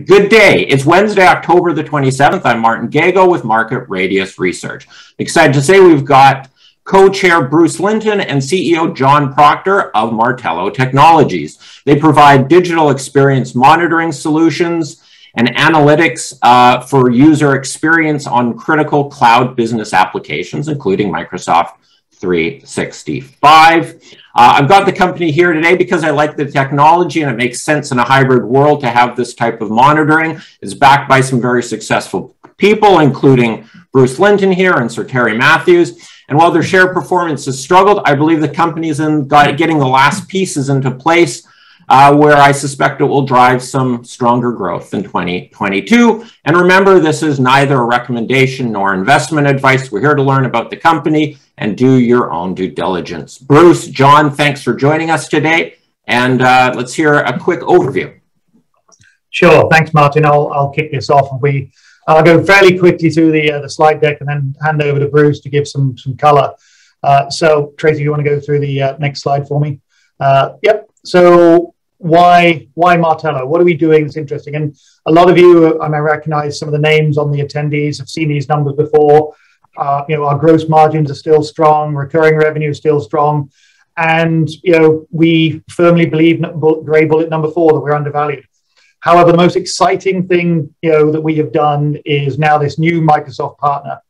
Good day. It's Wednesday, October the 27th. I'm Martin Gago with Market Radius Research. Excited to say we've got co-chair Bruce Linton and CEO John Proctor of Martello Technologies. They provide digital experience monitoring solutions and analytics for user experience on critical cloud business applications, including Microsoft 365. I've got the company here today because I like the technology and it makes sense in a hybrid world to have this type of monitoring. It's backed by some very successful people, including Bruce Linton here and Sir Terry Matthews. And while their share performance has struggled, I believe the company is getting the last pieces into place where I suspect it will drive some stronger growth in 2022. And remember, this is neither a recommendation nor investment advice. We're here to learn about the company and do your own due diligence. Bruce, John, thanks for joining us today. And let's hear a quick overview. Sure, thanks, Martin. I'll kick this off. I'll go fairly quickly through the slide deck and then hand over to Bruce to give some color. So, Tracy, you want to go through the next slide for me? Yep. So, why Martello? What are we doing that's interesting? And a lot of you, I may recognize some of the names on the attendees, have seen these numbers before. Our gross margins are still strong, recurring revenue is still strong, and we firmly believe grey bullet number 4 that we're undervalued. However, the most exciting thing that we have done is now this new Microsoft partner,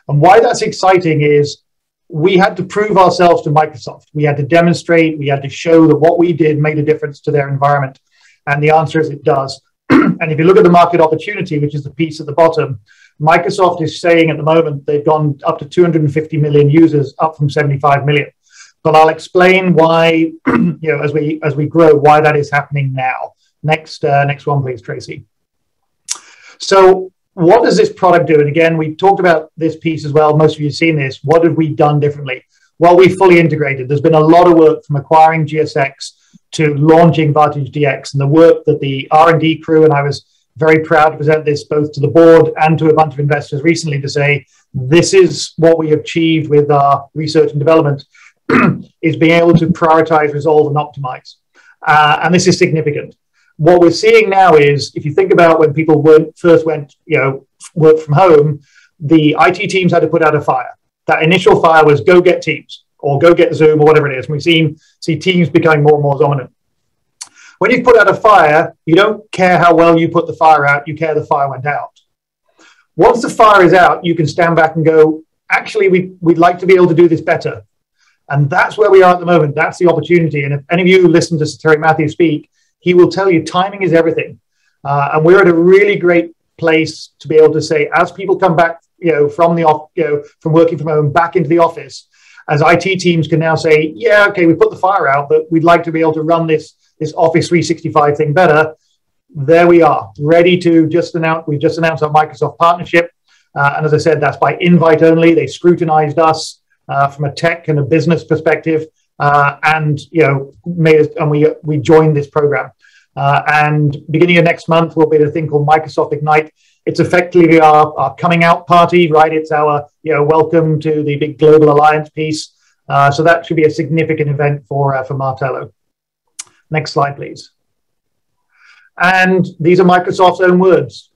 and why that's exciting is we had to prove ourselves to Microsoft. We had to demonstrate, we had to show that what we did made a difference to their environment, and the answer is it does. And if you look at the market opportunity, which is the piece at the bottom, Microsoft is saying at the moment they've gone up to 250 million users, up from 75 million. But I'll explain why, as we grow, why that is happening now. Next one, please, Tracy. So what does this product do? And again, we talked about this piece as well. Most of you have seen this. What have we done differently? Well, we fully integrated. There's been a lot of work from acquiring GSX to launching VANTAGE DX, and the work that the R&D crew, and I was very proud to present this both to the board and to a bunch of investors recently to say, this is what we have achieved with our research and development, is being able to prioritize, resolve, and optimize. And this is significant. What we're seeing now is, if you think about when people first went, work from home, the IT teams had to put out a fire. That initial fire was go get Teams or go get Zoom or whatever it is. And we see Teams becoming more and more dominant. When you put out a fire, you don't care how well you put the fire out, you care the fire went out. Once the fire is out, you can stand back and go, actually, we'd like to be able to do this better. And that's where we are at the moment. That's the opportunity. And if any of you listen to Sir Terry Matthews speak, he will tell you timing is everything. And we're at a really great place to be able to say, as people come back from working from home back into the office, as IT teams can now say, yeah, okay, we put the fire out, but we'd like to be able to run this Office 365 thing better. There we are, ready to we just announced our Microsoft partnership. And as I said, that's by invite only. They scrutinized us from a tech and a business perspective, and we joined this program. And beginning of next month, we'll be at a thing called Microsoft Ignite. It's effectively our coming out party, right? It's our welcome to the big global alliance piece. So that should be a significant event for Martello. Next slide, please. And these are Microsoft's own words,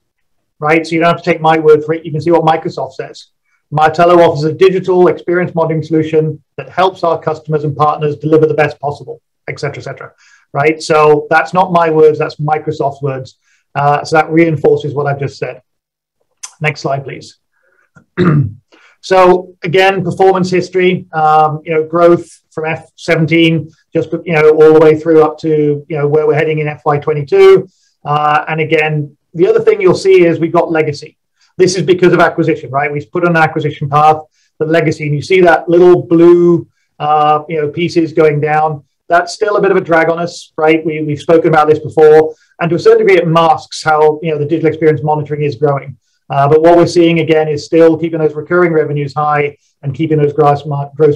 right? So you don't have to take my word for it. You can see what Microsoft says. Martello offers a digital experience monitoring solution that helps our customers and partners deliver the best possible, et cetera, right? So that's not my words, that's Microsoft's words. So that reinforces what I've just said. Next slide, please. So again, performance history, growth from F17, just all the way through up to where we're heading in FY22. And again, the other thing you'll see is we've got legacy. This is because of acquisition, right? We've put on an acquisition path, the legacy, and you see that little blue, pieces going down. That's still a bit of a drag on us, right? We've spoken about this before, and to a certain degree, it masks how the digital experience monitoring is growing. But what we're seeing again is still keeping those recurring revenues high and keeping those gross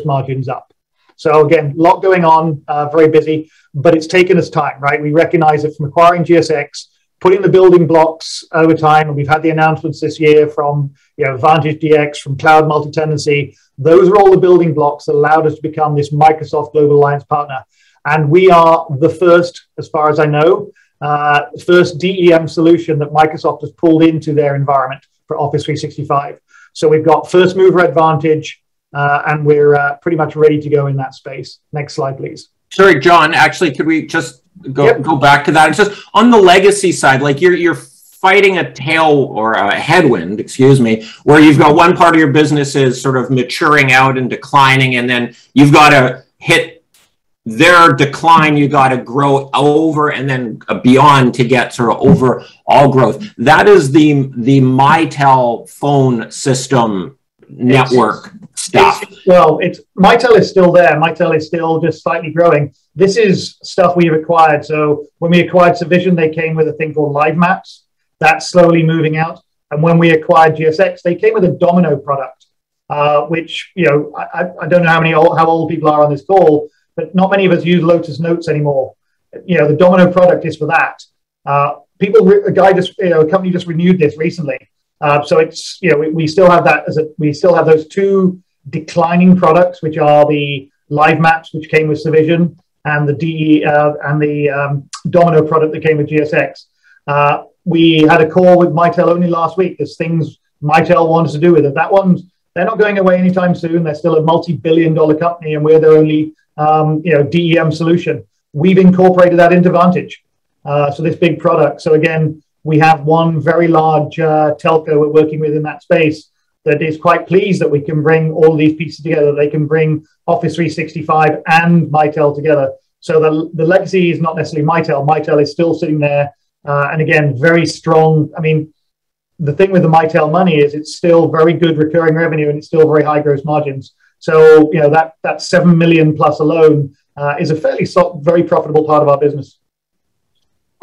margins up. So again, a lot going on, very busy, but it's taken us time, right? We recognize it from acquiring GSX, putting the building blocks over time, and we've had the announcements this year from VANTAGE DX, from cloud multi-tenancy. Those are all the building blocks that allowed us to become this Microsoft Global Alliance partner. And we are the first, as far as I know, first DEM solution that Microsoft has pulled into their environment for Office 365. So we've got first mover advantage, and we're pretty much ready to go in that space. Next slide, please. Sorry, John, actually, could we just go back to that? It's just on the legacy side, like you're fighting a tail or a headwind, excuse me, where you've got one part of your business is sort of maturing out and declining, and then you've got to hit their decline, you got to grow over and then beyond to get sort of overall growth. That is the Mitel phone system network stuff. Mitel is still there. Mitel is still just slightly growing. This is stuff we've acquired. So when we acquired Civision, they came with a thing called Live Maps. That's slowly moving out. And when we acquired GSX, they came with a Domino product, which, you know, I don't know how old people are on this call, but not many of us use Lotus Notes anymore. You know, the Domino product is for that. A company just renewed this recently. So it's, you know, we still have that we still have those two declining products, which are the Live Maps, which came with Civision, and the Domino product that came with GSX. We had a call with Mitel only last week. There's things Mitel wants to do with it. That one's, they're not going away anytime soon. They're still a multi-billion-dollar company, and we're their only DEM solution. We've incorporated that into Vantage. So this big product. So again, we have one very large telco we're working with in that space that is quite pleased that we can bring all these pieces together. They can bring Office 365 and Mitel together. So the legacy is not necessarily Mitel. Mitel is still sitting there. And again, very strong. I mean, the thing with the Mitel money is it's still very good recurring revenue and it's still very high gross margins. So, you know, that 7 million plus alone is a fairly very profitable part of our business.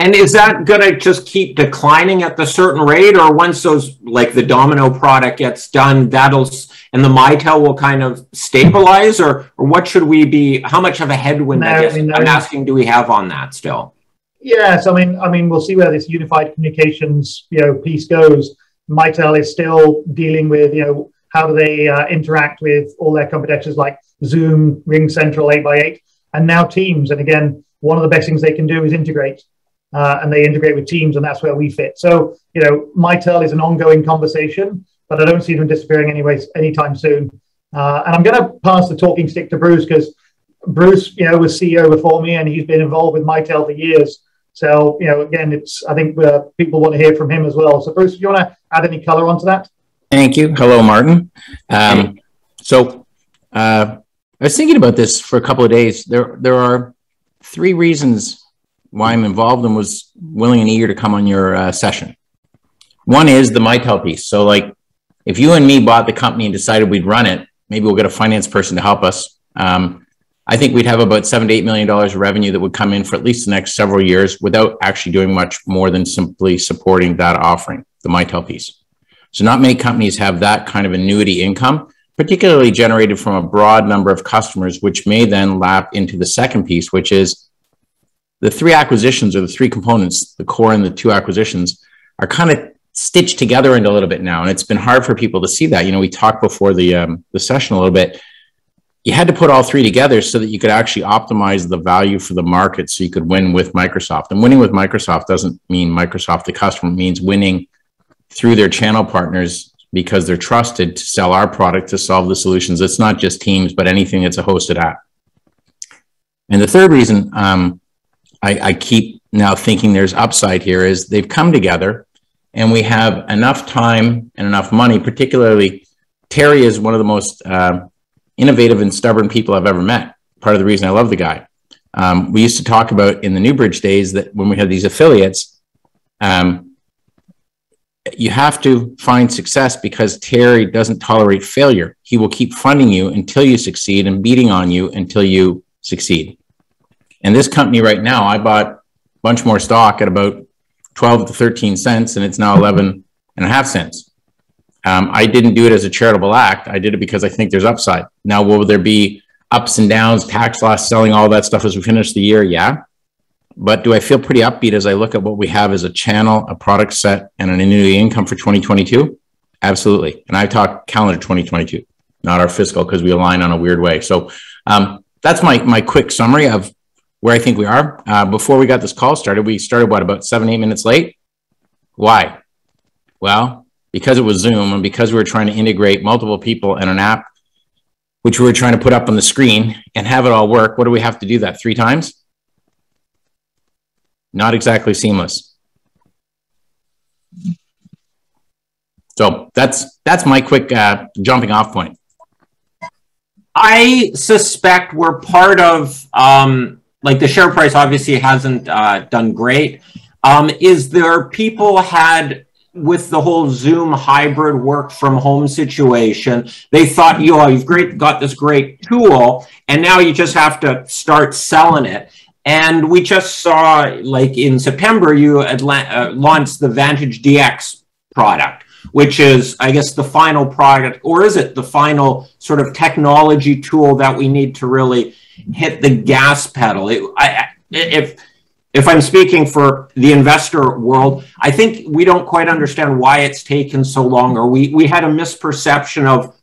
And is that going to just keep declining at the certain rate, or once those, like the Domino product gets done, and the Mitel will kind of stabilize, or what should we be, how much of a headwind, I'm asking, do we have on that still? Yes, I mean, we'll see where this unified communications, piece goes. Mitel is still dealing with, how do they interact with all their competitors like Zoom, RingCentral, 8x8, and now Teams. And again, one of the best things they can do is integrate, and they integrate with Teams, and that's where we fit. So, Mitel is an ongoing conversation, but I don't see them disappearing anytime soon. And I'm going to pass the talking stick to Bruce, because Bruce, was CEO before me, and he's been involved with Mitel for years. So, again, I think people want to hear from him as well. So, Bruce, do you want to add any color onto that? Thank you. Hello, Martin. So I was thinking about this for a couple of days. There are three reasons why I'm involved and was willing and eager to come on your session. One is the Mitel piece. So, like, if you and me bought the company and decided we'd run it, maybe we'll get a finance person to help us. I think we'd have about $7 to $8 million of revenue that would come in for at least the next several years without actually doing much more than simply supporting that offering, the Mitel piece. So not many companies have that kind of annuity income, particularly generated from a broad number of customers, which may then lap into the second piece, which is the three acquisitions, or the three components, the core and the two acquisitions, are kind of stitched together into a little bit now. And it's been hard for people to see that. We talked before the session a little bit. You had to put all three together so that you could actually optimize the value for the market, so you could win with Microsoft. And winning with Microsoft doesn't mean Microsoft, the customer. It means winning through their channel partners, because they're trusted to sell our product to solve the solutions. It's not just Teams, but anything that's a hosted app. And the third reason I keep now thinking there's upside here is they've come together and we have enough time and enough money. Particularly, Terry is one of the most innovative and stubborn people I've ever met. Part of the reason I love the guy. We used to talk about in the Newbridge days that when we had these affiliates, you have to find success because Terry doesn't tolerate failure. He will keep funding you until you succeed and beating on you until you succeed. And this company right now, I bought a bunch more stock at about 12 to 13 cents, and it's now 11.5 cents. I didn't do it as a charitable act. I did it because I think there's upside. Now, will there be ups and downs, tax loss, selling, all that stuff as we finish the year? Yeah. But do I feel pretty upbeat as I look at what we have as a channel, a product set, and an annuity income for 2022? Absolutely. And I talk calendar 2022, not our fiscal, because we align on a weird way. So that's my quick summary of where I think we are. Before we got this call started, we started, what, about 7-8 minutes late? Why? Well, because it was Zoom and because we were trying to integrate multiple people in an app, which we were trying to put up on the screen and have it all work. What do we have to do that 3 times? Not exactly seamless. So that's my quick jumping off point. I suspect we're part of, like the share price obviously hasn't done great. Is there people had, with the whole Zoom hybrid work from home situation, they thought, you've got this great tool, and now you just have to start selling it. And we just saw, like in September, you had launched the VANTAGE DX product, which is, I guess, the final product, or is it the final sort of technology tool that we need to really hit the gas pedal? If I'm speaking for the investor world, I think we don't quite understand why it's taken so long, or we had a misperception of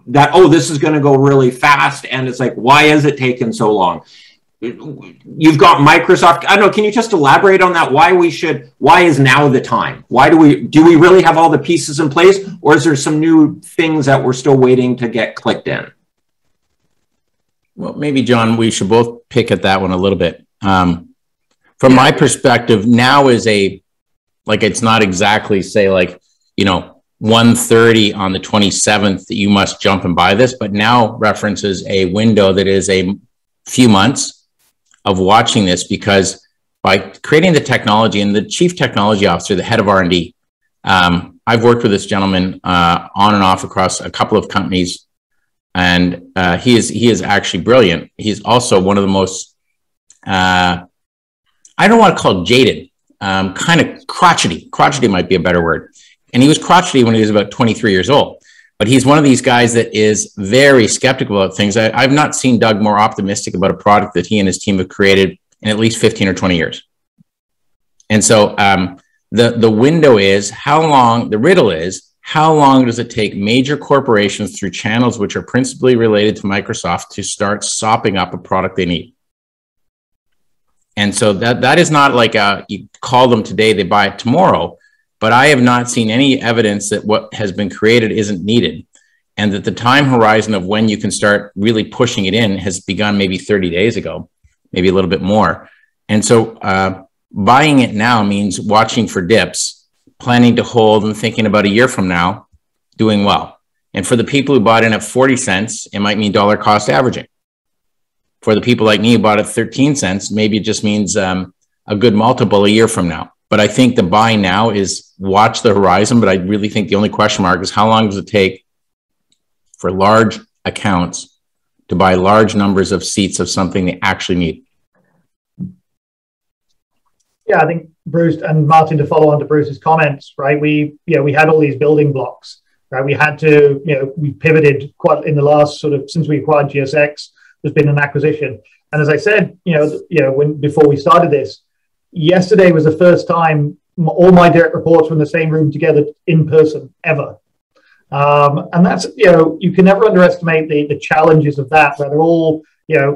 that, oh, this is going to go really fast. And it's like, why is it taking so long? You've got Microsoft. I don't know. Can you just elaborate on that? Why is now the time? Do we really have all the pieces in place, or is there some new things that we're still waiting to get clicked in? Well, maybe, John, we should both pick at that one a little bit. From my perspective, now is it's not exactly say 1:30 on the 27th that you must jump and buy this, but now references a window that is a few months of watching this, because by creating the technology, and the chief technology officer, the head of R&D, I've worked with this gentleman on and off across a couple of companies, and he is actually brilliant. He's also one of the most I don't want to call it jaded, kind of crotchety. Crotchety might be a better word. And he was crotchety when he was about 23 years old. But he's one of these guys that is very skeptical about things. I've not seen Doug more optimistic about a product that he and his team have created in at least 15 or 20 years. And so the window is the riddle is, how long does it take major corporations through channels which are principally related to Microsoft to start sopping up a product they need? And so that is not like you call them today, they buy it tomorrow. But I have not seen any evidence that what has been created isn't needed, and that the time horizon of when you can start really pushing it in has begun maybe 30 days ago, maybe a little bit more. And so buying it now means watching for dips, planning to hold, and thinking about a year from now, doing well. And for the people who bought in at 40 cents, it might mean dollar cost averaging. For the people like me who bought at 13 cents, maybe it just means a good multiple a year from now. But I think the buy now is watch the horizon. But I really think the only question mark is, how long does it take for large accounts to buy large numbers of seats of something they actually need? Yeah, I think Bruce and Martin, to follow on to Bruce's comments, right? We had all these building blocks, right? We had to, we pivoted quite in the last since we acquired GSX. There's been an acquisition, and as I said, before we started this, yesterday was the first time all my direct reports were in the same room together in person ever. And that's, you can never underestimate the challenges of that, where they're all,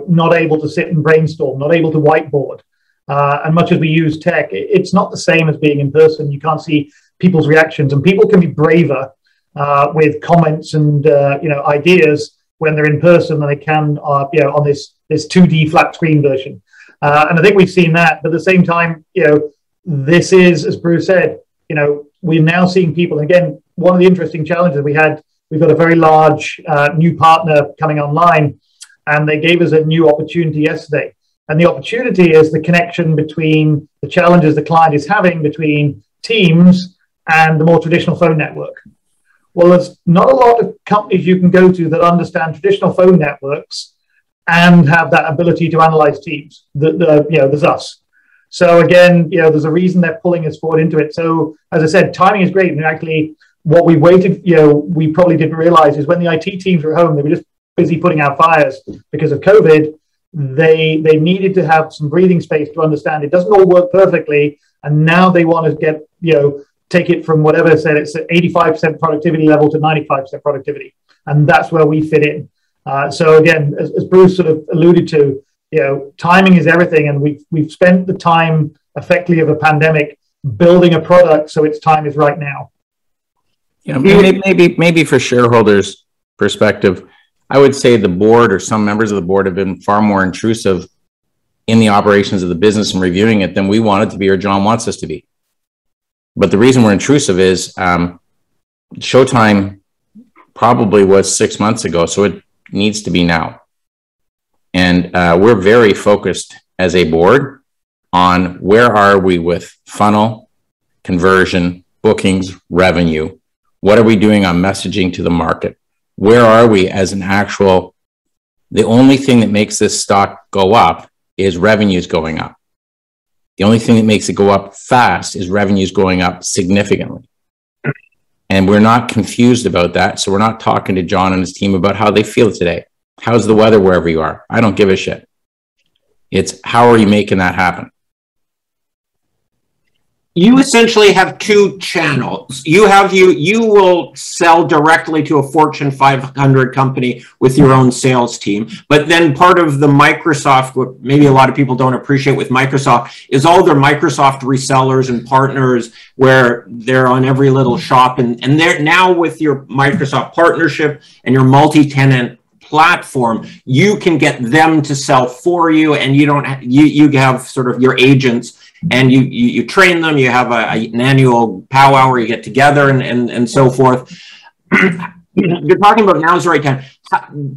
not able to sit and brainstorm, not able to whiteboard. And much as we use tech, it's not the same as being in person. You can't see people's reactions, and people can be braver with comments and, ideas when they're in person than they can, on this 2D flat screen version. And I think we've seen that. But at the same time, this is, as Bruce said, we're now seeing people. Again, one of the interesting challenges we've got a very large new partner coming online, and they gave us a new opportunity yesterday. And the opportunity is the connection between the challenges the client is having between Teams and the more traditional phone network. Well, there's not a lot of companies you can go to that understand traditional phone networks and have that ability to analyze Teams. There's us. So again, there's a reason they're pulling us forward into it. So as I said, timing is great. And actually, what we waited, we probably didn't realize is when the IT teams were home, they were just busy putting out fires because of COVID. They needed to have some breathing space to understand it doesn't all work perfectly, and now they want to get take it from whatever said it's 85% productivity level to 95% productivity, and that's where we fit in. So again, as Bruce sort of alluded to, timing is everything, and we've spent the time effectively of a pandemic building a product, so its time is right now. Maybe for shareholders' perspective, I would say the board or some members of the board have been far more intrusive in the operations of the business and reviewing it than we want it to be or John wants us to be. But the reason we're intrusive is showtime probably was 6 months ago, so it needs to be now. And we're very focused as a board on where are we with funnel, conversion, bookings, revenue. What are we doing on messaging to the market? Where are we as an actual, the only thing that makes this stock go up is revenues going up. The only thing that makes it go up fast is revenues going up significantly. And we're not confused about that. So we're not talking to John and his team about how they feel today. How's the weather wherever you are? I don't give a shit. It's how are you making that happen? You essentially have two channels. You will sell directly to a Fortune 500 company with your own sales team. But then part of the Microsoft, what maybe a lot of people don't appreciate with Microsoft, is all their Microsoft resellers and partners where they're on every little shop. And they're now with your Microsoft partnership and your multi-tenant platform, you can get them to sell for you, and you have sort of your agents, and you train them. You have an annual powwow where you get together and so forth. You're talking about now's the right time.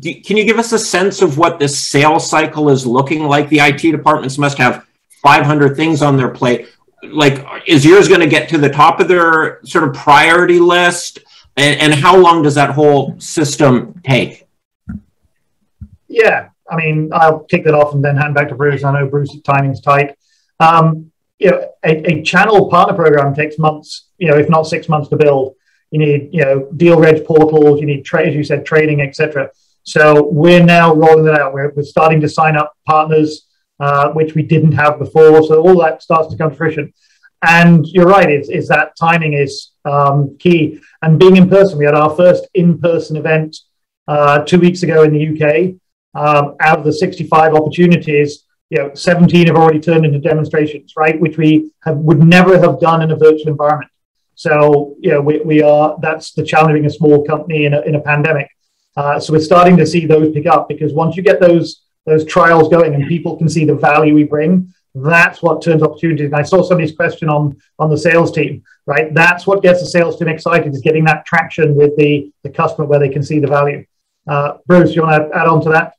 Can you give us a sense of what this sales cycle is looking like? The IT departments must have 500 things on their plate. Like, is yours going to get to the top of their sort of priority list? And how long does that whole system take? Yeah, I mean, I'll kick that off and then hand back to Bruce. I know Bruce's timing's tight. A channel partner program takes months, if not 6 months to build. You need, deal reg portals, you need, as you said, training, etc. So we're now rolling that out. We're starting to sign up partners, which we didn't have before. So all that starts to come to fruition. And you're right, is that timing is key. And being in person, we had our first in-person event 2 weeks ago in the UK. Out of the 65 opportunities, 17 have already turned into demonstrations, right? Which we would never have done in a virtual environment. So, we are, that's the challenge of being a small company in a pandemic. So we're starting to see those pick up, because once you get those trials going and people can see the value we bring, that's what turns opportunities. And I saw somebody's question on the sales team, right? That's what gets the sales team excited, is getting that traction with the customer where they can see the value. Bruce, you want to add on to that?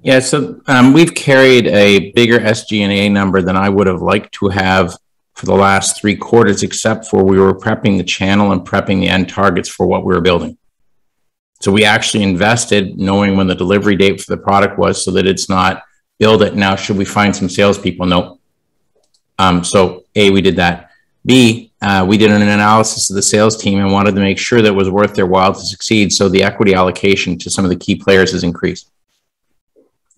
Yeah, so we've carried a bigger SG&A number than I would have liked to have for the last 3 quarters, except for we were prepping the channel and prepping the end targets for what we were building. So we actually invested knowing when the delivery date for the product was, so that it's not build it now, should we find some salespeople? No. So A, we did that. B, we did an analysis of the sales team and wanted to make sure that it was worth their while to succeed. So the equity allocation to some of the key players has increased.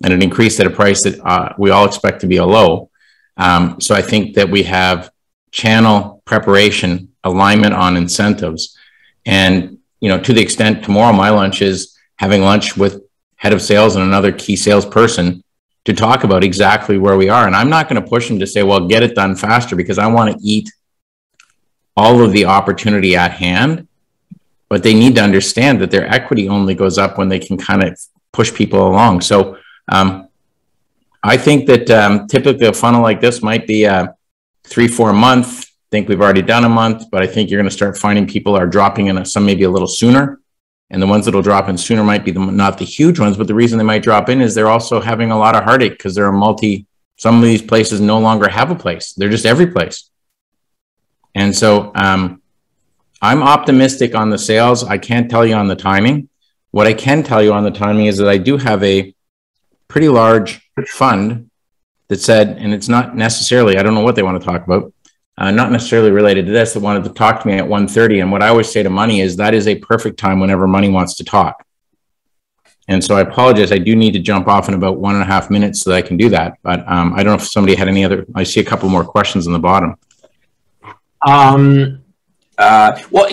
And it increased at a price that we all expect to be a low. So I think that we have channel preparation, alignment on incentives. And, to the extent tomorrow, my lunch is having lunch with head of sales and another key salesperson to talk about exactly where we are. And I'm not going to push them to say, well, get it done faster, because I want to eat all of the opportunity at hand. But they need to understand that their equity only goes up when they can kind of push people along. So I think that typically a funnel like this might be 3-4 months. I think we've already done a month, but I think you're going to start finding people are dropping in some maybe a little sooner. And the ones that will drop in sooner might be not the huge ones, but the reason they might drop in is they're also having a lot of heartache, because they're some of these places no longer have a place. They're just every place. And so I'm optimistic on the sales. I can't tell you on the timing. What I can tell you on the timing is that I do have a pretty large fund that said, and it's not necessarily, I don't know what they want to talk about, not necessarily related to this, that wanted to talk to me at 1:30. And what I always say to money is that is a perfect time whenever money wants to talk. And so I apologize. I do need to jump off in about 1.5 minutes so that I can do that. But I don't know if somebody had any other, I see a couple more questions on the bottom. Well,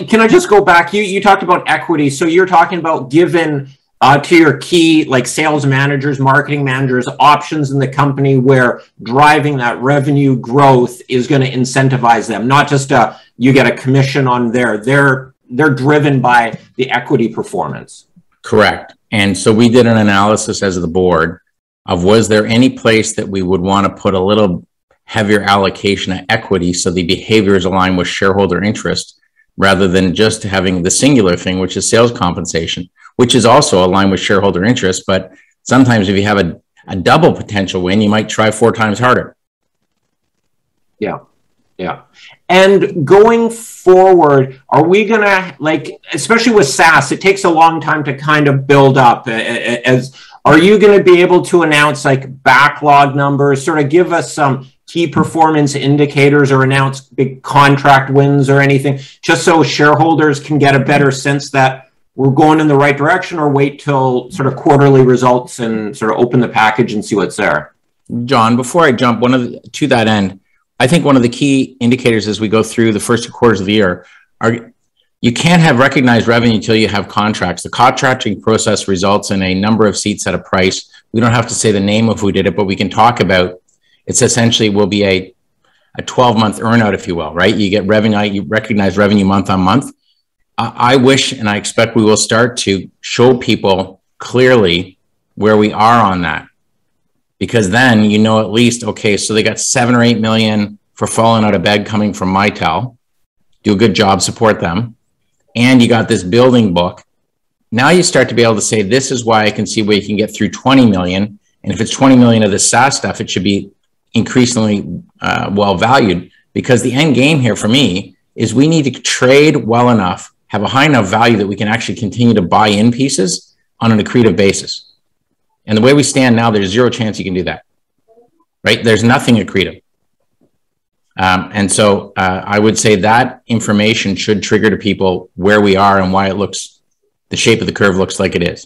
can I just go back? You talked about equity. So you're talking about given to your key like sales managers, marketing managers, options in the company where driving that revenue growth is going to incentivize them, not just you get a commission on they're driven by the equity performance. Correct. And so we did an analysis as the board of was there any place that we would want to put a little heavier allocation of equity so the behaviors align with shareholder interest rather than just having the singular thing, which is sales compensation, which is also aligned with shareholder interest. But sometimes if you have a double potential win, you might try 4 times harder. Yeah. Yeah. And going forward, are we going to, like, especially with SAAS, it takes a long time to kind of build up. Are you going to be able to announce like backlog numbers, sort of give us some key performance indicators or announce big contract wins or anything, just so shareholders can get a better sense that we're going in the right direction, or wait till sort of quarterly results and sort of open the package and see what's there? John, before I jump to that end, I think one of the key indicators as we go through the first 2 quarters of the year are you can't have recognized revenue until you have contracts. The contracting process results in a number of seats at a price. We don't have to say the name of who did it, but we can talk about it's essentially will be a 12-month earnout, if you will, right? You get revenue, you recognize revenue month on month. I wish and I expect we will start to show people clearly where we are on that. Because then you know at least, okay, so they got 7 or 8 million for falling out of bed coming from Martello. Do a good job, support them. And you got this building book. Now you start to be able to say, this is why I can see where you can get through 20 million. And if it's 20 million of the SaaS stuff, it should be increasingly well valued, because the end game here for me is we need to trade well enough, have a high enough value that we can actually continue to buy in pieces on an accretive basis. And the way we stand now, there's zero chance you can do that, right? There's nothing accretive. And so I would say that information should trigger to people where we are and why it looks, the shape of the curve looks like it is.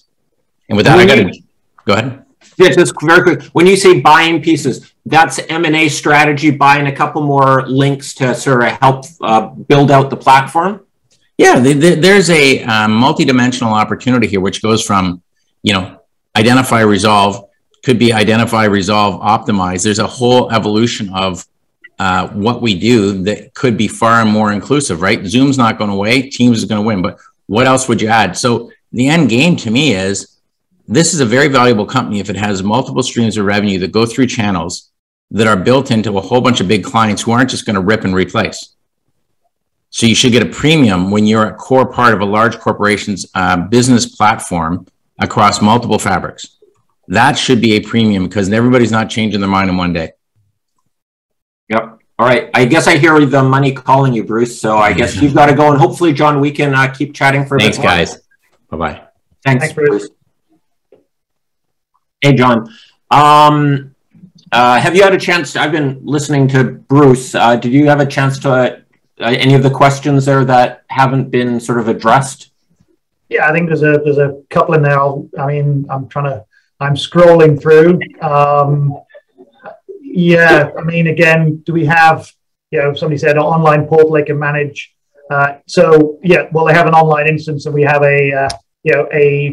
And with that, I got to go ahead. Yeah, just very quick. When you say buying pieces, that's M&A strategy, buying a couple more links to sort of help build out the platform? Yeah, there's a multidimensional opportunity here, which goes from, identify, resolve, could be identify, resolve, optimize. There's a whole evolution of what we do that could be far more inclusive, right? Zoom's not going away, Teams is going to win, but what else would you add? So the end game to me is, this is a very valuable company if it has multiple streams of revenue that go through channels that are built into a whole bunch of big clients who aren't just going to rip and replace. So you should get a premium when you're a core part of a large corporation's business platform across multiple fabrics. That should be a premium because everybody's not changing their mind in one day. Yep. All right. I guess I hear the money calling you, Bruce. So I guess you've got to go. And hopefully, John, we can keep chatting for a bit more. Thanks, guys. Bye-bye. Thanks, Bruce. Hey, John. Have you had a chance? I've been listening to Bruce. Did you have a chance to any of the questions there that haven't been sort of addressed? Yeah, I think there's a couple in there. I'm scrolling through. Yeah, I mean, again, do we have, somebody said an online portal they can manage. So yeah, well, they have an online instance and we have a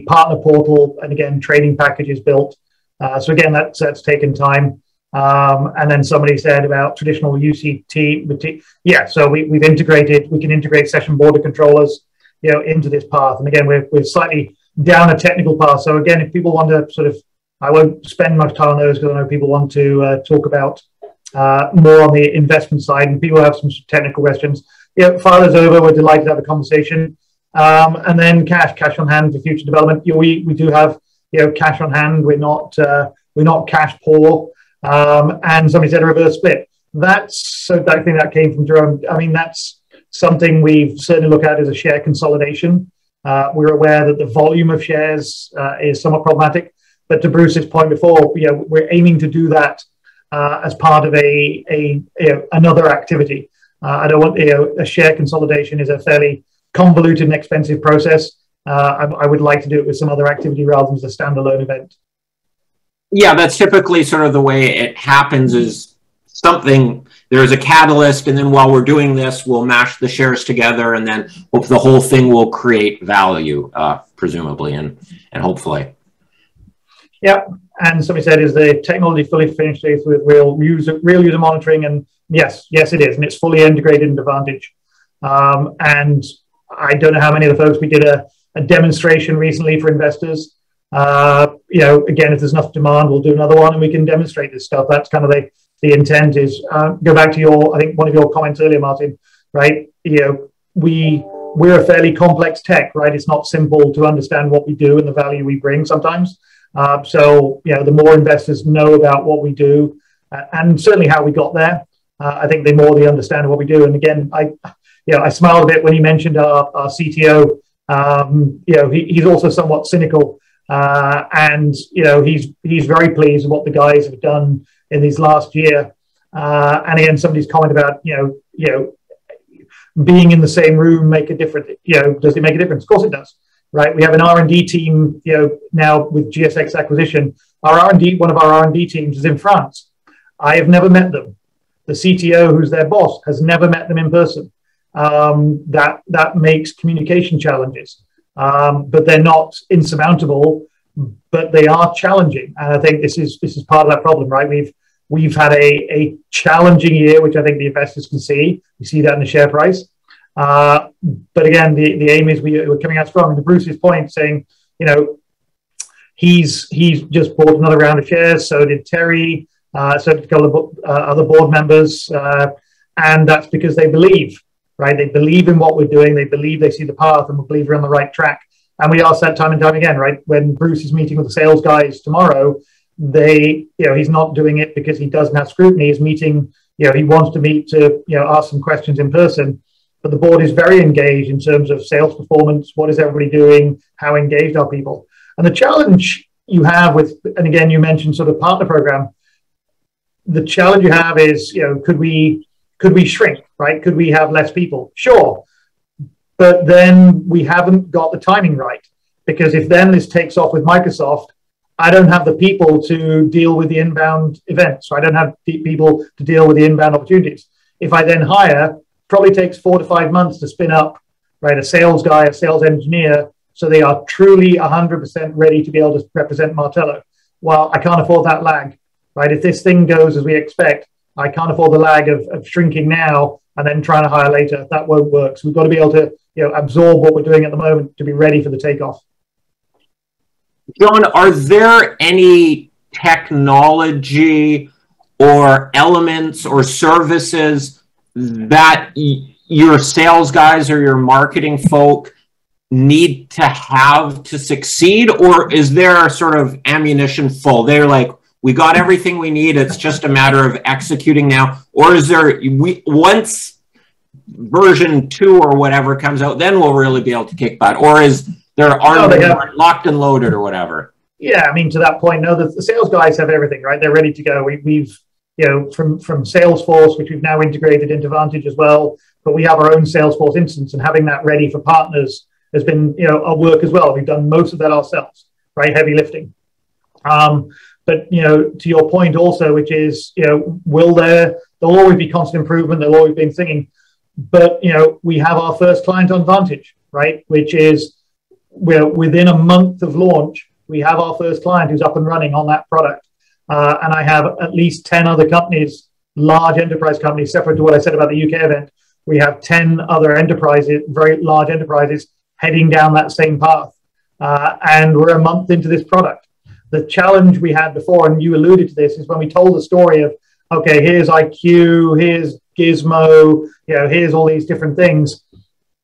partner portal, and again, trading packages built. So again, that's taken time. And then somebody said about traditional UCT. Yeah, so we can integrate session border controllers, into this path. And again, we're slightly down a technical path. So again, if people want to sort of, I won't spend much time on those because I know people want to talk about more on the investment side, and people have some technical questions. Fire those over. We're delighted to have a conversation. And then cash on hand for future development. We do have cash on hand. We're not cash poor. And somebody said a reverse split. I think that came from Jerome. I mean, that's something we've certainly looked at as a share consolidation. We're aware that the volume of shares is somewhat problematic, but to Bruce's point before, we're aiming to do that as part of another activity. I don't want a share consolidation is a fairly convoluted and expensive process. I would like to do it with some other activity rather than as a standalone event. Yeah, that's typically sort of the way it happens, is something there's a catalyst, and then while we're doing this, we'll mash the shares together, and then the whole thing will create value, presumably, and hopefully. Yeah, and somebody said, is the technology fully finished with real user monitoring? And yes, it is, and it's fully integrated into VANTAGE. And I don't know how many of the folks, we did a demonstration recently for investors. Again, if there's enough demand, we'll do another one and we can demonstrate this stuff. That's kind of the intent is, go back to I think one of your comments earlier, Martin, right? We're a fairly complex tech, right? It's not simple to understand what we do and the value we bring sometimes. The more investors know about what we do and certainly how we got there, I think the more they understand what we do. And again, I smiled a bit when he mentioned our CTO. He's also somewhat cynical, and he's very pleased with what the guys have done in these last year. And again, somebody's comment about being in the same room make a difference. Does it make a difference? Of course it does. Right, we have an R&D team. Now with GSX acquisition, one of our R&D teams is in France. I have never met them. The CTO, who's their boss, has never met them in person. That makes communication challenges, but they're not insurmountable. But they are challenging, and I think this is part of that problem. Right, we've had a challenging year, which I think the investors can see. We see that in the share price. But again, the aim is we're coming out strong. And to Bruce's point, saying, he's just bought another round of shares. So did Terry. So did a couple of other board members, and that's because they believe, right? They believe in what we're doing. They believe they see the path, and we believe we're on the right track. And we ask that time and time again, right? When Bruce is meeting with the sales guys tomorrow, he's not doing it because he doesn't have scrutiny. He's meeting, he wants to meet to ask some questions in person. But the board is very engaged in terms of sales performance. What is everybody doing? How engaged are people? And the challenge you have and again, you mentioned sort of partner program. The challenge you have is, could we shrink, right? Could we have less people? Sure. But then we haven't got the timing right. Because if then this takes off with Microsoft, I don't have the people to deal with the inbound events. So I don't have people to deal with the inbound opportunities. If I then hire, probably takes 4 to 5 months to spin up, right, a sales guy, a sales engineer, so they are truly 100% ready to be able to represent Martello. Well, I can't afford that lag, right? If this thing goes as we expect, I can't afford the lag of shrinking now and then trying to hire later. That won't work. So we've got to be able to absorb what we're doing at the moment to be ready for the takeoff. John, are there any technology or elements or services that your sales guys or your marketing folk need to have to succeed? Or is there sort of ammunition full? They're like, we got everything we need. It's just a matter of executing now. Or is there, once version 2 or whatever comes out, then we'll really be able to kick butt? Or is there locked and loaded or whatever? Yeah, I mean, to that point, no, the sales guys have everything, right? They're ready to go. We've from Salesforce, which we've now integrated into VANTAGE as well, but we have our own Salesforce instance, and having that ready for partners has been, our work as well. We've done most of that ourselves, right? Heavy lifting. But, to your point also, which is, there'll always be constant improvement. There'll always be singing. But, we have our first client on VANTAGE, right? Which is, within a month of launch, we have our first client who's up and running on that product. And I have at least 10 other companies, large enterprise companies, separate to what I said about the UK event. We have 10 other enterprises, very large enterprises, heading down that same path. And we're a month into this product. The challenge we had before, and you alluded to this, is when we told the story of, okay, here's IQ, here's Gizmo, here's all these different things.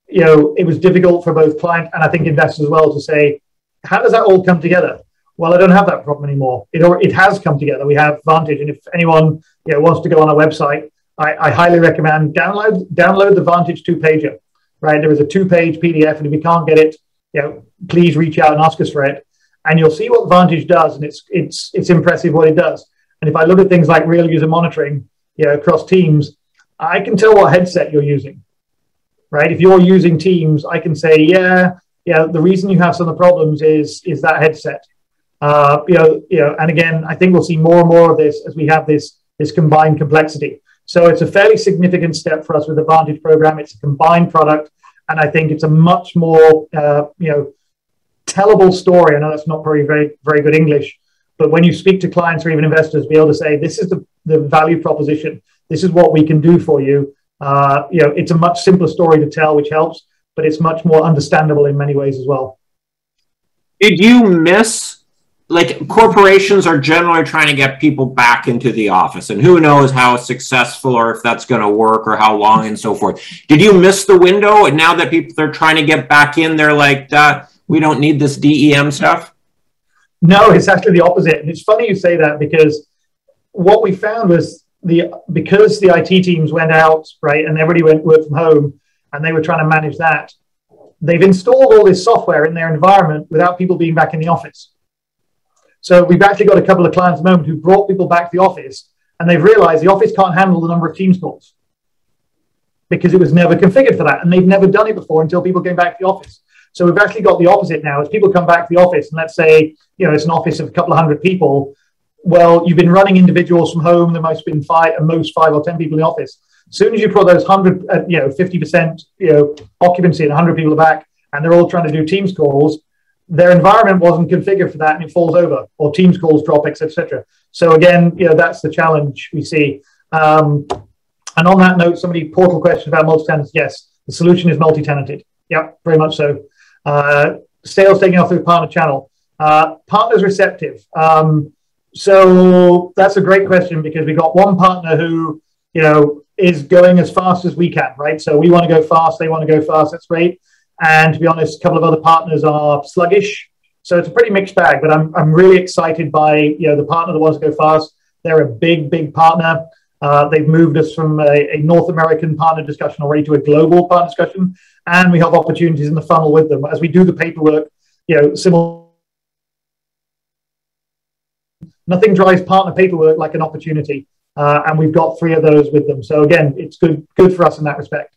It was difficult for both client and I think investors as well to say, how does that all come together? Well, I don't have that problem anymore. It has come together. We have VANTAGE, and if anyone wants to go on our website, I highly recommend download the VANTAGE 2-pager. Right, there is a 2-page PDF, and if you can't get it, please reach out and ask us for it, and you'll see what VANTAGE does, and it's impressive what it does. And if I look at things like real user monitoring, across Teams, I can tell what headset you're using. Right, if you're using Teams, I can say, the reason you have some of the problems is that headset. And again, I think we'll see more and more of this as we have this combined complexity. So it's a fairly significant step for us with the Vantage program. It's a combined product, and I think it's a much more, tellable story. I know that's not very good English, but when you speak to clients or even investors, be able to say, this is the value proposition. This is what we can do for you. It's a much simpler story to tell, which helps, but it's much more understandable in many ways as well. Did you miss, like, corporations are generally trying to get people back into the office, and who knows how successful or if that's going to work or how long and so forth. Did you miss the window? And now that people are trying to get back in, they're like, we don't need this DEM stuff? No, it's actually the opposite. And it's funny you say that, because what we found was because the IT teams went out, right, and everybody went work from home, and they were trying to manage that, they've installed all this software in their environment without people being back in the office. So we've actually got a couple of clients at the moment who brought people back to the office, and they've realized the office can't handle the number of Teams calls because it was never configured for that. And they've never done it before until people came back to the office. So we've actually got the opposite now. As people come back to the office, and let's say, it's an office of a couple of hundred people, well, you've been running individuals from home. There must have been 5 or 10 people in the office. As soon as you put those 50%, occupancy and 100 people are back, and they're all trying to do Teams calls, their environment wasn't configured for that, and it falls over, or Teams calls drop, etc. So again, that's the challenge we see. And on that note, somebody portal question about multi-tenants. Yes, the solution is multi-tenanted. Yeah, very much so. Sales taking off through partner channel. Partners receptive. So that's a great question, because we got one partner who, is going as fast as we can, right? So we want to go fast, they want to go fast, that's great. And to be honest, a couple of other partners are sluggish. So it's a pretty mixed bag, but I'm really excited by, the partner that wants to go fast. They're a big partner. They've moved us from a North American partner discussion already to a global partner discussion. And we have opportunities in the funnel with them as we do the paperwork, nothing drives partner paperwork like an opportunity. And we've got 3 of those with them. So again, it's good for us in that respect.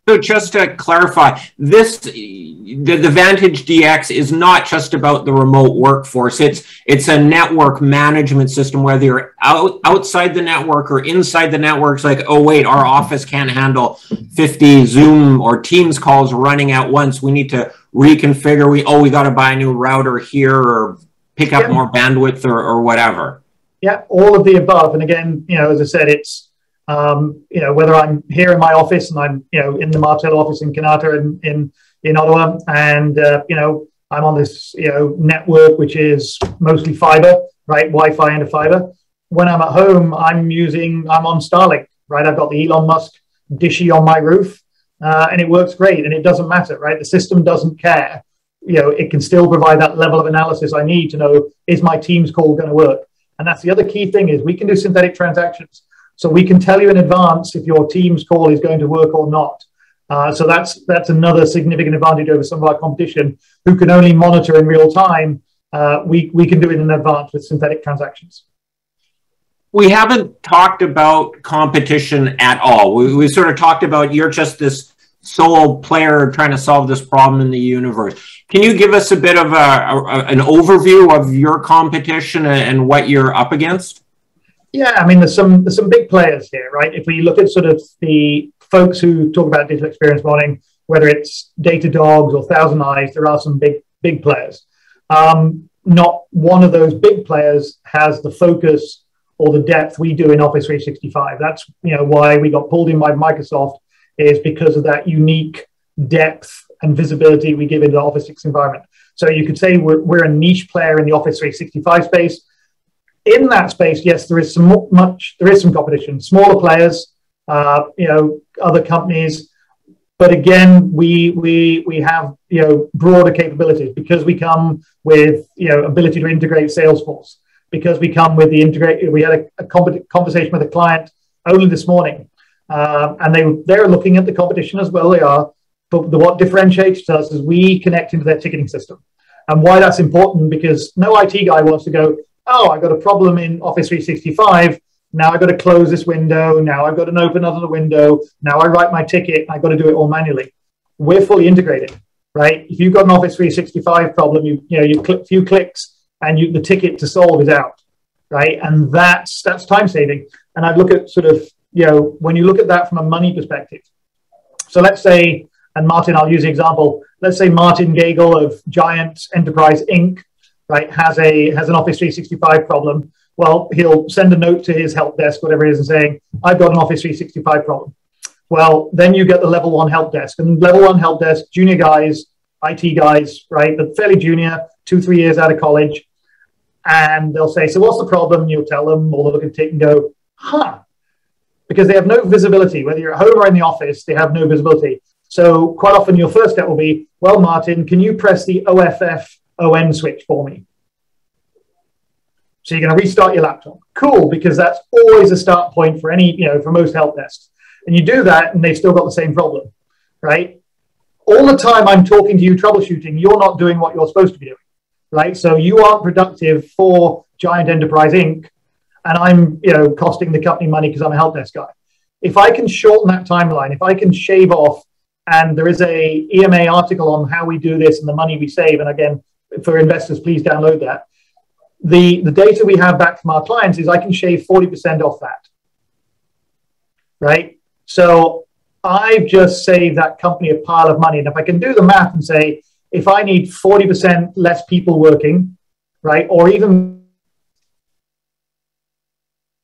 So just to clarify, the Vantage DX is not just about the remote workforce. It's a network management system, whether you're outside the network or inside the network. It's like, oh, wait, our office can't handle 50 Zoom or Teams calls running at once. We need to reconfigure. We got to buy a new router here or pick up more bandwidth or whatever. Yeah, all of the above. And again, as I said, it's, whether I'm here in my office and I'm, in the Martello office in Kanata in Ottawa, and, I'm on this, network, which is mostly fiber, right? Wi-Fi into fiber. When I'm at home, I'm on Starlink, right? I've got the Elon Musk dishy on my roof, and it works great. And it doesn't matter, right? The system doesn't care. It can still provide that level of analysis I need to know, is my Teams call going to work? And that's the other key thing, is we can do synthetic transactions. So we can tell you in advance if your Teams call is going to work or not. So that's another significant advantage over some of our competition who can only monitor in real time. We can do it in advance with synthetic transactions. We haven't talked about competition at all. We sort of talked about you're just this sole player trying to solve this problem in the universe. Can you give us a bit of an overview of your competition and what you're up against? Yeah, I mean, there's some big players here, right? If we look at sort of the folks who talk about digital experience modeling, whether it's Datadogs or Thousand Eyes, there are some big players. Not one of those big players has the focus or the depth we do in Office 365. That's why we got pulled in by Microsoft, is because of that unique depth and visibility we give into the Office 6 environment. So you could say we're a niche player in the Office 365 space. In that space, yes, there is some competition, smaller players, other companies, but again, we have broader capabilities because we come with ability to integrate Salesforce, because we come with we had a conversation with a client only this morning, and they're looking at the competition as well. They are, but what differentiates us is we connect into their ticketing system, and why that's important, because no IT guy wants to go, oh, I've got a problem in Office 365. Now I've got to close this window. Now I've got to open another window. Now I write my ticket. And I've got to do it all manually. We're fully integrated, right? If you've got an Office 365 problem, you click a few clicks and the ticket to solve is out, right? And that's time saving. And I look at sort of when you look at that from a money perspective, so let's say, and Martin, I'll use the example, let's say Martin Gagel of Giant Enterprise Inc., right, has an Office 365 problem. Well, he'll send a note to his help desk, whatever it is, and saying, I've got an Office 365 problem. Well, then you get the level 1 help desk. And level 1 help desk, junior guys, IT guys, right, but fairly junior, 2-3 years out of college. And they'll say, so what's the problem? And you'll tell them, or they'll look at it and go, because they have no visibility. Whether you're at home or in the office, they have no visibility. So quite often your first step will be, well, Martin, can you press the OFF ON switch for me? So you're going to restart your laptop. Cool, because that's always a start point for any, for most help desks. And you do that and they've still got the same problem, right? All the time I'm talking to you troubleshooting, you're not doing what you're supposed to be doing, right? So you aren't productive for Giant Enterprise Inc. And I'm, costing the company money because I'm a help desk guy. If I can shorten that timeline, if I can shave off, and there is a EMA article on how we do this and the money we save, and again, for investors, please download that. The data we have back from our clients is I can shave 40% off that, right? So I've just saved that company a pile of money. And if I can do the math and say, if I need 40% less people working, right, or even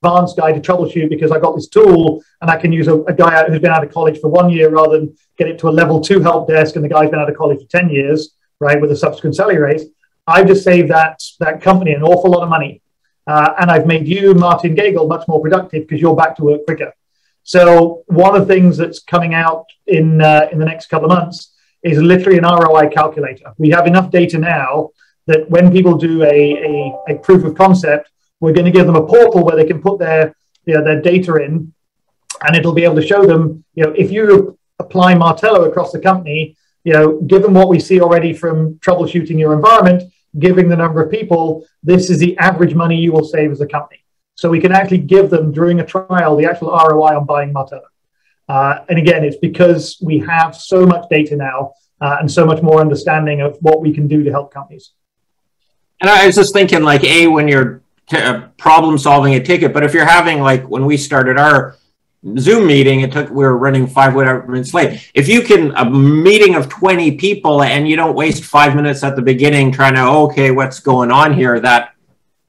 advanced guy to troubleshoot because I got this tool and I can use a guy who's been out of college for 1 year rather than get it to a level 2 help desk and the guy's been out of college for 10 years, right, with a subsequent salary raise, I've just saved that company an awful lot of money. And I've made you, Martin Gagel, much more productive because you're back to work quicker. So one of the things that's coming out in the next couple of months is literally an ROI calculator. We have enough data now that when people do a proof of concept, we're going to give them a portal where they can put their data in, and it'll be able to show them, if you apply Martello across the company, given what we see already from troubleshooting your environment, giving the number of people, this is the average money you will save as a company. So we can actually give them, during a trial, the actual ROI on buying Martello. And again, it's because we have so much data now and so much more understanding of what we can do to help companies. And I was just thinking, when you're problem solving a ticket, but if you're having, when we started our Zoom meeting, we were running 5 whatever minutes late. If you can, a meeting of 20 people and you don't waste 5 minutes at the beginning trying to, okay, what's going on here, that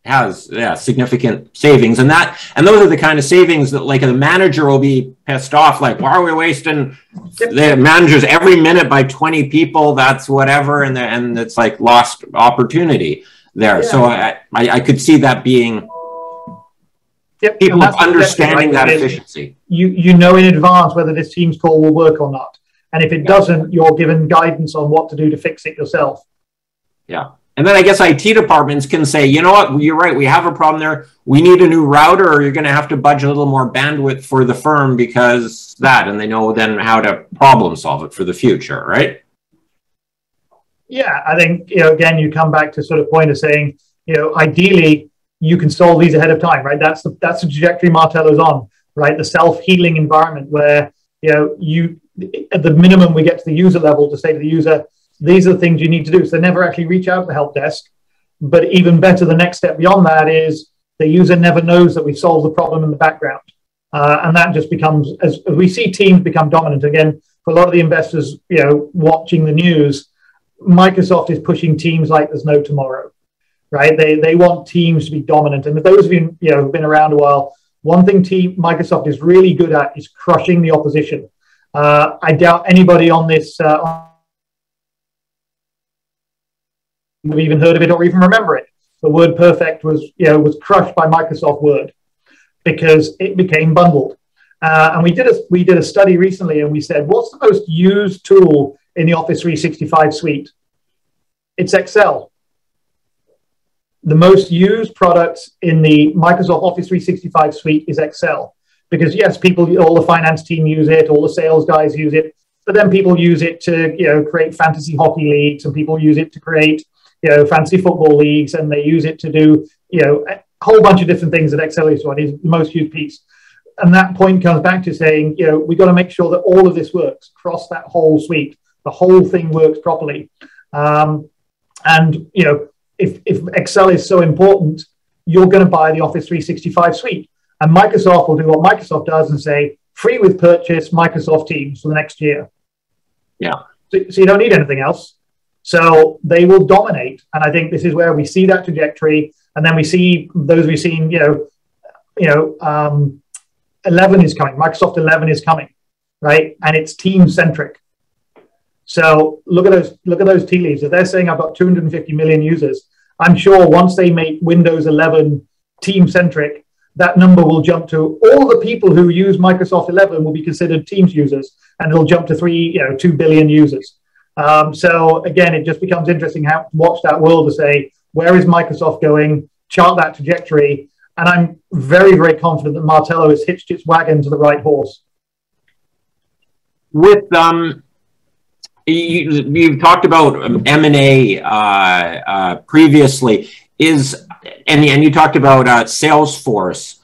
has significant savings. And those are the kind of savings that the manager will be pissed off, why are we wasting the managers every minute by 20 people? That's whatever. And it's lost opportunity there. Yeah. So I could see that being people understanding that efficiency. You know in advance whether this Teams call will work or not. And if it doesn't, you're given guidance on what to do to fix it yourself. Yeah. And then I guess IT departments can say, you know what, you're right, we have a problem there. We need a new router, or you're going to have to budget a little more bandwidth for the firm because that, and they know then how to problem solve it for the future, right? Yeah, I think, again, you come back to sort of point of saying, ideally, you can solve these ahead of time, right? That's the trajectory Martello's on, right? The self-healing environment where, you, at the minimum, we get to the user level to say to the user, these are the things you need to do. So they never actually reach out to the help desk. But even better, the next step beyond that is the user never knows that we've solved the problem in the background. And that just becomes, as we see Teams become dominant, again, for a lot of the investors, watching the news, Microsoft is pushing Teams like there's no tomorrow, right? They want Teams to be dominant. And for those of you, who've been around a while, one thing Microsoft is really good at is crushing the opposition. I doubt anybody on this have even heard of it or even remember it. The WordPerfect was crushed by Microsoft Word because it became bundled. And we did a study recently, and we said, what's the most used tool in the Office 365 suite? It's Excel. The most used product in the Microsoft Office 365 suite is Excel. Because yes, all the finance team use it, all the sales guys use it, but then people use it to create fantasy hockey leagues, and people use it to create fantasy football leagues, and they use it to do a whole bunch of different things that Excel is the most used piece. And that point comes back to saying, we've got to make sure that all of this works across that whole suite. The whole thing works properly. If Excel is so important, you're going to buy the Office 365 suite. And Microsoft will do what Microsoft does and say, free with purchase Microsoft Teams for the next year. Yeah. So you don't need anything else. So they will dominate. And I think this is where we see that trajectory. And then we see those we've seen, 11 is coming. Microsoft 11 is coming, right? And it's team centric. So look at those tea leaves. If they're saying I've got 250 million users, I'm sure once they make Windows 11 team centric, that number will jump to all the people who use Microsoft 11 will be considered Teams users, and it'll jump to 2 billion users. So again, it just becomes interesting how to watch that world to say, where is Microsoft going, chart that trajectory. And I'm very, very confident that Martello has hitched its wagon to the right horse. With you've talked about M&A previously, and you talked about Salesforce.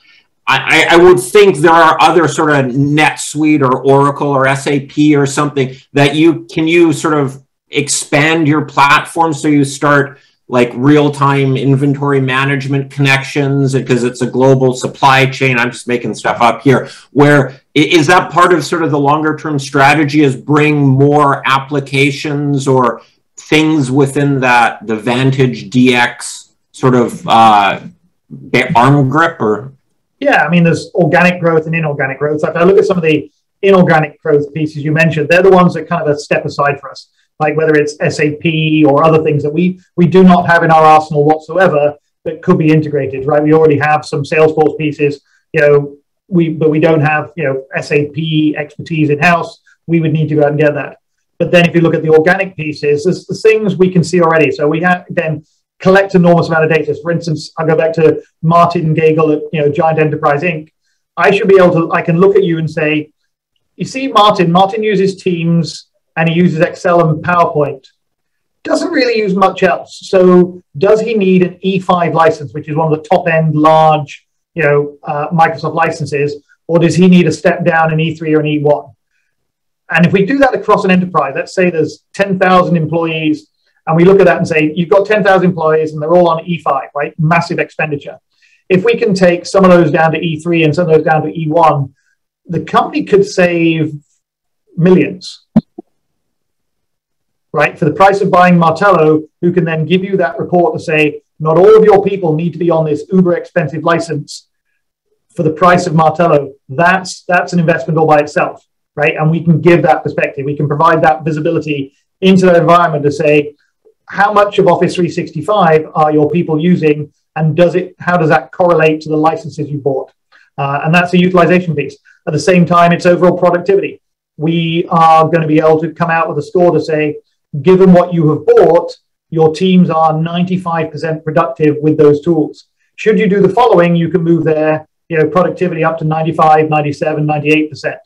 I would think there are other sort of NetSuite or Oracle or SAP or something that you sort of expand your platform so you start like real-time inventory management connections because it's a global supply chain. I'm just making stuff up here. Where is that part of sort of the longer-term strategy, is bring more applications or things within the VANTAGE DX sort of arm grip? Or yeah, I mean, there's organic growth and inorganic growth. So if I look at some of the inorganic growth pieces you mentioned, they're the ones that kind of a step aside for us. Like whether it's SAP or other things that we do not have in our arsenal whatsoever that could be integrated, right? We already have some Salesforce pieces, but we don't have, SAP expertise in-house. We would need to go out and get that. But then if you look at the organic pieces, there's the things we can see already. So we have, again, collect enormous amount of data. So for instance, I'll go back to Martin Gagel at, Giant Enterprise Inc. I can look at you and say, you see, Martin uses Teams, and he uses Excel and PowerPoint. Doesn't really use much else. So does he need an E5 license, which is one of the top end large, Microsoft licenses, or does he need a step down in E3 or an E1? And if we do that across an enterprise, let's say there's 10,000 employees, and we look at that and say, you've got 10,000 employees and they're all on E5, right? Massive expenditure. If we can take some of those down to E3 and some of those down to E1, the company could save millions. Right, for the price of buying Martello, who can then give you that report to say, not all of your people need to be on this uber expensive license for the price of Martello. That's an investment all by itself, right? And we can give that perspective. We can provide that visibility into the environment to say, how much of Office 365 are your people using, and how does that correlate to the licenses you bought? And that's a utilization piece. At the same time, it's overall productivity. We are going to be able to come out with a score to say, given what you have bought, your teams are 95% productive with those tools. Should you do the following, you can move their productivity up to 95, 97, 98%,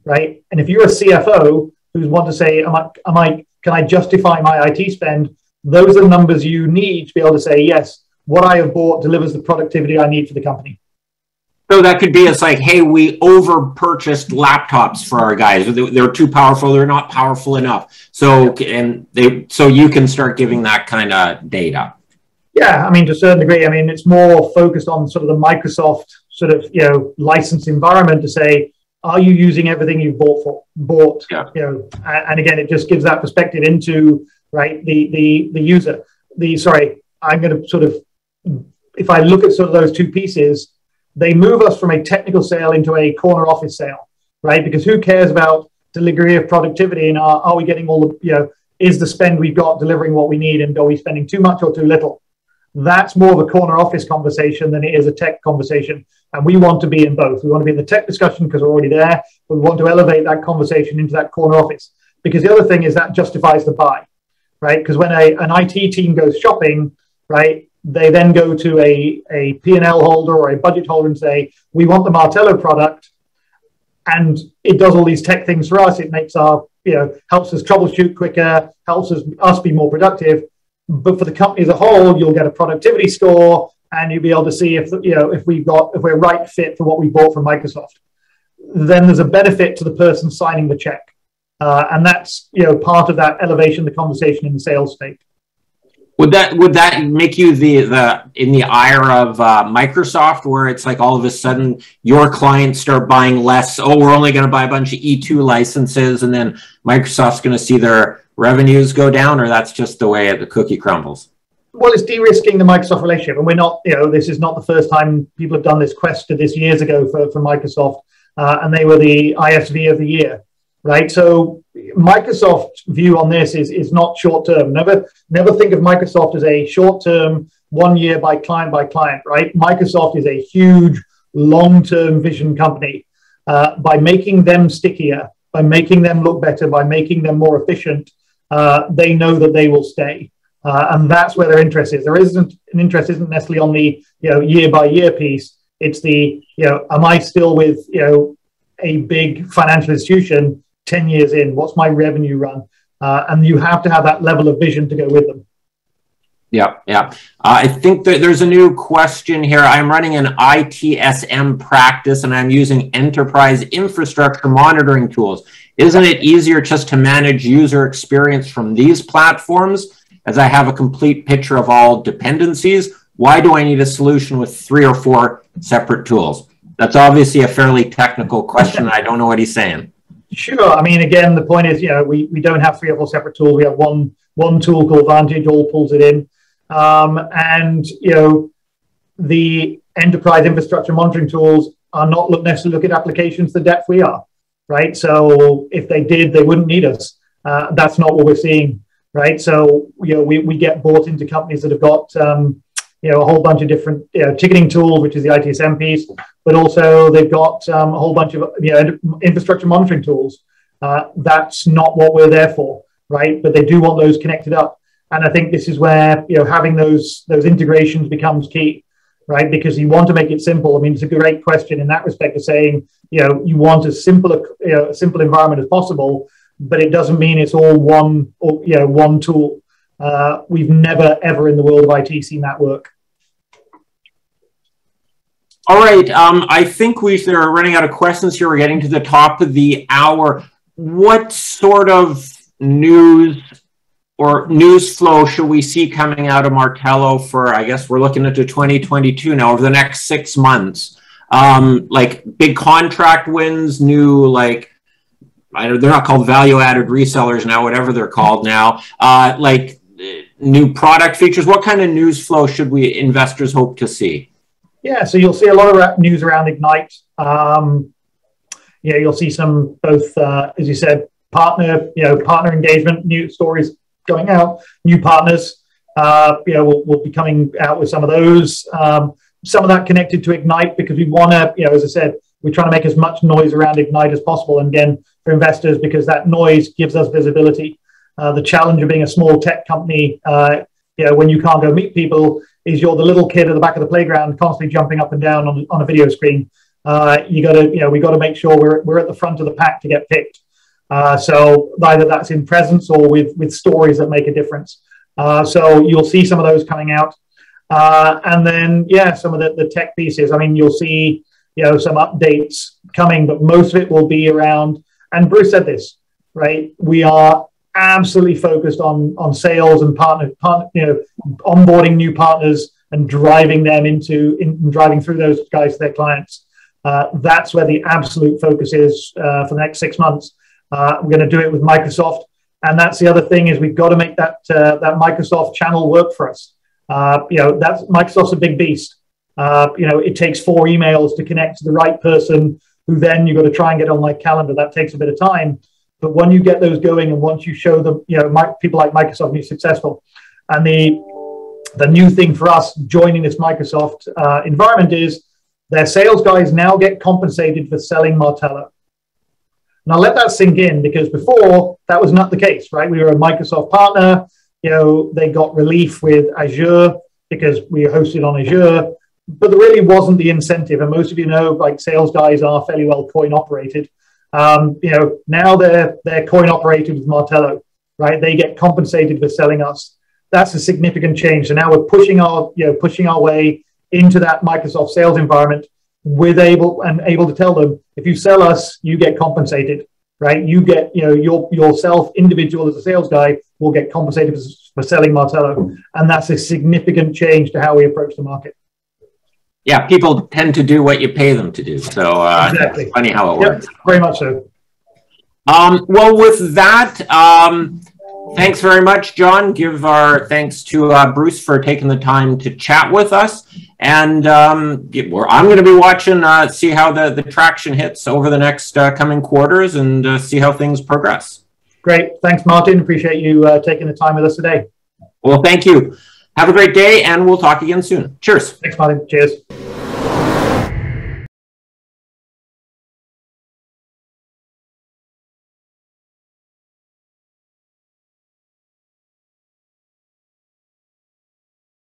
right? And if you're a CFO who's want to say, can I justify my IT spend? Those are the numbers you need to be able to say, yes, what I have bought delivers the productivity I need for the company. So that could be, it's like, hey, we over-purchased laptops for our guys. They're too powerful. They're not powerful enough. So you can start giving that kind of data. Yeah, I mean, to a certain degree. I mean, it's more focused on sort of the Microsoft sort of, license environment to say, are you using everything you've bought? Yeah. And again, it just gives that perspective into, right, the user. I'm going to sort of, if I look at sort of those two pieces, they move us from a technical sale into a corner office sale, right? Because who cares about delivery of productivity, and are we getting all the, is the spend we've got delivering what we need, and are we spending too much or too little? That's more of a corner office conversation than it is a tech conversation. And we want to be in both. We want to be in the tech discussion because we're already there, but we want to elevate that conversation into that corner office. Because the other thing is that justifies the buy, right? Because when an IT team goes shopping, right, they then go to a P&L holder or a budget holder and say, we want the Martello product, and it does all these tech things for us. It makes our, helps us troubleshoot quicker, helps us be more productive. But for the company as a whole, you'll get a productivity score, and you'll be able to see if we're right fit for what we bought from Microsoft. Then there's a benefit to the person signing the check, and that's part of that elevation of the conversation in the sales state. Would that make you the in the ire of Microsoft, where it's like all of a sudden your clients start buying less? Oh, we're only going to buy a bunch of E2 licenses, and then Microsoft's going to see their revenues go down, or that's just the way the cookie crumbles? Well, it's de-risking the Microsoft relationship, and we're not, this is not the first time people have done this. Quest did this years ago for Microsoft, and they were the ISV of the year, right? So Microsoft's view on this is not short term. Never think of Microsoft as a short term, 1 year by client, right? Microsoft is a huge long term vision company. By making them stickier, by making them look better, by making them more efficient, they know that they will stay. And that's where their interest is. An interest isn't necessarily on the year by year piece. It's the am I still with a big financial institution 10 years in? What's my revenue run? And you have to have that level of vision to go with them. Yeah. I think that there's a new question here. I'm running an ITSM practice and I'm using enterprise infrastructure monitoring tools. Isn't it easier just to manage user experience from these platforms, as I have a complete picture of all dependencies? Why do I need a solution with 3 or 4 separate tools? That's obviously a fairly technical question. I don't know what he's saying. Sure. I mean, again, the point is, we don't have 3 or 4 separate tools. We have one tool called VANTAGE, all pulls it in. And the enterprise infrastructure monitoring tools are not necessarily look at applications the depth we are, right? So if they did, they wouldn't need us. That's not what we're seeing, right? So we get bought into companies that have got a whole bunch of different ticketing tools, which is the ITSM piece, but also they've got a whole bunch of infrastructure monitoring tools. That's not what we're there for, right? But they do want those connected up. And I think this is where having those integrations becomes key, right? Because you want to make it simple. I mean, it's a great question in that respect of saying you want as simple environment as possible, but it doesn't mean it's all one tool. We've never ever in the world of IT seen that work. All right, I think we're running out of questions here. We're getting to the top of the hour. What sort of news or news flow should we see coming out of Martello for, I guess we're looking into 2022 now, over the next 6 months? Like big contract wins, new, they're not called value-added resellers now, whatever they're called now, like new product features. What kind of news flow should investors hope to see? Yeah, so you'll see a lot of news around Ignite. You'll see some both, as you said, partner engagement, new stories going out, new partners. We'll be coming out with some of those. Some of that connected to Ignite because we want to, as I said, we're trying to make as much noise around Ignite as possible. And again, for investors, because that noise gives us visibility. The challenge of being a small tech company, when you can't go meet people, is you're the little kid at the back of the playground, constantly jumping up and down on a video screen. We got to make sure we're at the front of the pack to get picked. So either that's in presence or with stories that make a difference. So you'll see some of those coming out. And then, some of the tech pieces. I mean, you'll see, some updates coming, but most of it will be around, and Bruce said this, right? We are absolutely focused on sales and onboarding new partners and driving them driving through those guys to their clients. That's where the absolute focus is for the next 6 months. We're going to do it with Microsoft. And that's the other thing is we've got to make that Microsoft channel work for us. Microsoft's a big beast. It takes 4 emails to connect to the right person who then you've got to try and get on my calendar. That takes a bit of time. But when you get those going and once you show them, people like Microsoft be successful. And the new thing for us joining this Microsoft environment is their sales guys now get compensated for selling Martello. Now let that sink in because before that was not the case, right? We were a Microsoft partner. They got relief with Azure because we are hosted on Azure, but there really wasn't the incentive. And most of like sales guys are fairly well coin operated. Now they're coin operated with Martello, right? They get compensated for selling us. That's a significant change. So now we're pushing our way into that Microsoft sales environment able to tell them, if you sell us, you get compensated. right? You get, yourself, individual as a sales guy, will get compensated for selling Martello. And that's a significant change to how we approach the market. Yeah, people tend to do what you pay them to do. So exactly. It's funny how it works. Very much so. Well, with that, thanks very much, John. Give our thanks to Bruce for taking the time to chat with us. And I'm going to be watching, see how the traction hits over the next coming quarters and see how things progress. Great. Thanks, Martin. Appreciate you taking the time with us today. Well, thank you. Have a great day, and we'll talk again soon. Cheers. Thanks, Martin. Cheers.